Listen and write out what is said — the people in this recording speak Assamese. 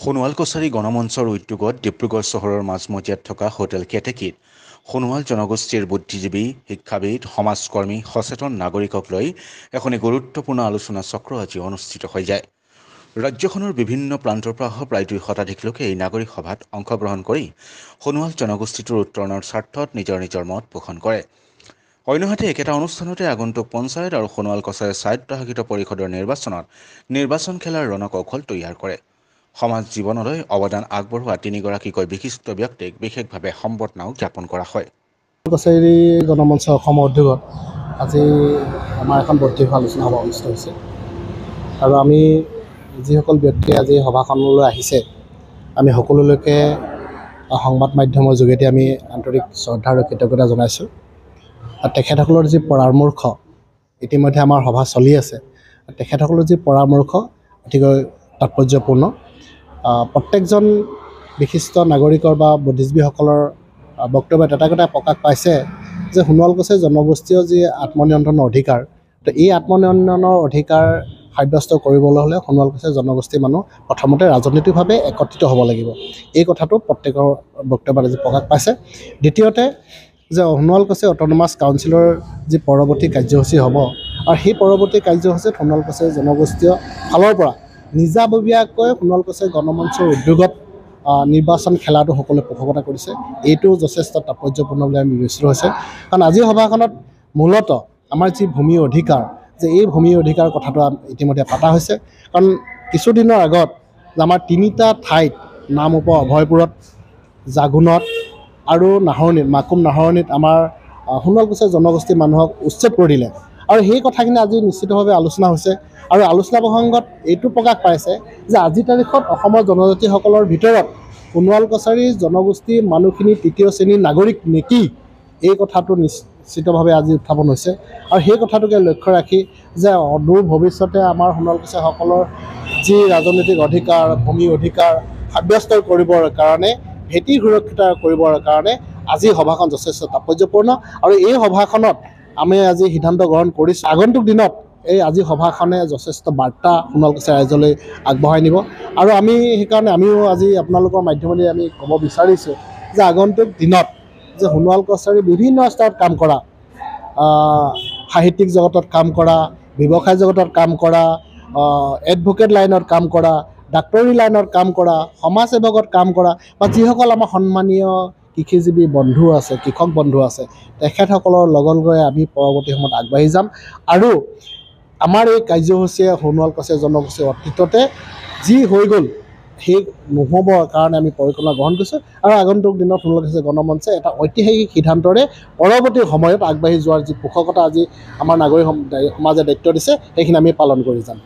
সোণোৱাল কছাৰী গণমঞ্চৰ উদ্যোগত ডিব্ৰুগড় চহৰৰ মাজমজিয়াত থকা হোটেল কেতেকীত সোণোৱাল জনগোষ্ঠীৰ বুদ্ধিজীৱী, শিক্ষাবিদ, সমাজকৰ্মী, সচেতন নাগৰিকক লৈ এখনি গুৰুত্বপূৰ্ণ আলোচনা চক্ৰ আজি অনুষ্ঠিত হৈ যায়। ৰাজ্যখনৰ বিভিন্ন প্ৰান্তৰ পৰা অহা প্ৰায় ২০০ শতাধিক লোকে এই নাগৰিক সভাত অংশগ্ৰহণ কৰি সোণোৱাল জনগোষ্ঠীটোৰ উত্তৰণৰ স্বাৰ্থত নিজৰ মত পোষণ কৰে। অন্যহাতে একেটা অনুষ্ঠানতে আগন্তুক পঞ্চায়ত আৰু সোণোৱাল কছাৰী স্বায়ত্তশাসিত পৰিষদৰ নিৰ্বাচনত নিৰ্বাচন খেলাৰ ৰণকৌশল তৈয়াৰ কৰে। সমাজ জীৱনলৈ অৱদান আগবঢ়োৱা তিনিগৰাকীকৈ বিশিষ্ট ব্যক্তিক বিশেষভাৱে সম্বৰ্ধনাও জ্ঞাপন কৰা হয়। কছাৰী গণমঞ্চ অসমৰ উদ্যোগত আজি আমাৰ এখন বৰ্ধিত আলোচনা সভা অনুষ্ঠিত হৈছে আৰু আমি যিসকল ব্যক্তিয়ে আজি সভাখনলৈ আহিছে আমি সকলোলৈকে সংবাদ মাধ্যমৰ যোগেদি আমি আন্তৰিক শ্ৰদ্ধা আৰু কৃতজ্ঞতা জনাইছোঁ। আৰু তেখেতসকলৰ যি পৰামৰ্শ ইতিমধ্যে আমাৰ সভা চলি আছে, তেখেতসকলৰ যি পৰামৰ্শ অতিকৈ তাৎপৰ্যপূৰ্ণ। প্ৰত্যেকজন বিশিষ্ট নাগৰিকৰ বা বুদ্ধিজীৱীসকলৰ বক্তব্যত এটা কথা প্ৰকাশ পাইছে যে সোণোৱাল কছাৰী জনগোষ্ঠীয় যি আত্মনিয়ন্ত্ৰণৰ অধিকাৰ, তো এই আত্মনিয়ন্ত্ৰণৰ অধিকাৰ সাব্যস্ত কৰিবলৈ হ'লে সোণোৱাল কছাৰী জনগোষ্ঠীৰ মানুহ প্ৰথমতে ৰাজনৈতিকভাৱে একত্ৰিত হ'ব লাগিব। এই কথাটো প্ৰত্যেকৰ বক্তব্যত আজি প্ৰকাশ পাইছে। দ্বিতীয়তে যে সোণোৱাল কছাৰী অট'নমাছ কাউন্সিলৰ যি পৰৱৰ্তী কাৰ্যসূচী হ'ব আৰু সেই পৰৱৰ্তী কাৰ্যসূচীত সোণোৱাল কছাৰী জনগোষ্ঠীয় ফালৰ পৰা নিজাববীয়াকৈ সোণোৱাল কছাৰী গণমঞ্চৰ উদ্যোগত নিৰ্বাচন খেলাটো সকলোৱে পোষকতা কৰিছে। এইটো যথেষ্ট তাৎপৰ্যপূৰ্ণ বুলি আমি বিবেচিত হৈছে, কাৰণ আজিৰ সভাখনত মূলতঃ আমাৰ যি ভূমি অধিকাৰ, যে এই ভূমি অধিকাৰ কথাটো ইতিমধ্যে পতা হৈছে। কাৰণ কিছুদিনৰ আগত আমাৰ তিনিটা ঠাইত নামৰূপ অভয়পুৰত, জাগুনত আৰু নাহৰণিত, মাকুম নাহৰণিত আমাৰ সোণোৱাল কছাৰী জনগোষ্ঠীৰ মানুহক উচ্ছেদ কৰি দিলে আৰু সেই কথাখিনি আজি নিশ্চিতভাৱে আলোচনা হৈছে। আৰু আলোচনা প্ৰসংগত এইটো প্ৰকাশ পাইছে যে আজিৰ তাৰিখত অসমৰ জনজাতিসকলৰ ভিতৰত সোণোৱাল কছাৰী জনগোষ্ঠীৰ মানুহখিনি তৃতীয় শ্ৰেণীৰ নাগৰিক নেকি, এই কথাটো নিশ্চিতভাৱে আজি উত্থাপন হৈছে। আৰু সেই কথাটোকে লক্ষ্য ৰাখি যে অদূৰ ভৱিষ্যতে আমাৰ সোণোৱাল কছাৰীসকলৰ যি ৰাজনৈতিক অধিকাৰ, ভূমি অধিকাৰ সাব্যস্ত কৰিবৰ কাৰণে, ভেটি সুৰক্ষিত কৰিবৰ কাৰণে আজি সভাখন যথেষ্ট তাৎপৰ্যপূৰ্ণ। আৰু এই সভাখনত আমি আজি সিদ্ধান্ত গ্ৰহণ কৰিছোঁ আগন্তুক দিনত এই আজি সভাখনে যথেষ্ট বাৰ্তা সোণোৱাল কছাৰী ৰাইজলৈ আগবঢ়াই নিব। আৰু আমি সেইকাৰণে আমিও আজি আপোনালোকৰ মাধ্যমেৰে আমি ক'ব বিচাৰিছোঁ যে আগন্তুক দিনত যে সোণোৱাল কছাৰী বিভিন্ন স্তৰত কাম কৰা, সাহিত্যিক জগতত কাম কৰা, ব্যৱসায় জগতত কাম কৰা, এডভোকেট লাইনত কাম কৰা, ডাক্তৰী লাইনত কাম কৰা, সমাজ সেৱকত কাম কৰা বা যিসকল আমাৰ সন্মানীয় কৃষিজীৱী বন্ধু আছে, কৃষক বন্ধু আছে, তেখেতসকলৰ লগত গৈ আমি পৰৱৰ্তী সময়ত আগবাঢ়ি যাম। আৰু আমাৰ এই কাৰ্যসূচীয়ে সোণোৱাল কছাৰী জনগোষ্ঠীৰ অতীততে যি হৈ গ'ল সেই নহ'বৰ কাৰণে আমি পৰিকল্পনা গ্ৰহণ কৰিছোঁ। আৰু আগন্তুক দিনত সোণোৱাল কছাৰী গণমঞ্চে এটা ঐতিহাসিক সিদ্ধান্তৰে পৰৱৰ্তী সময়ত আগবাঢ়ি যোৱাৰ যি পোষকতা আজি আমাৰ নাগৰিক সমাজে দায়িত্ব দিছে, সেইখিনি আমি পালন কৰি যাম।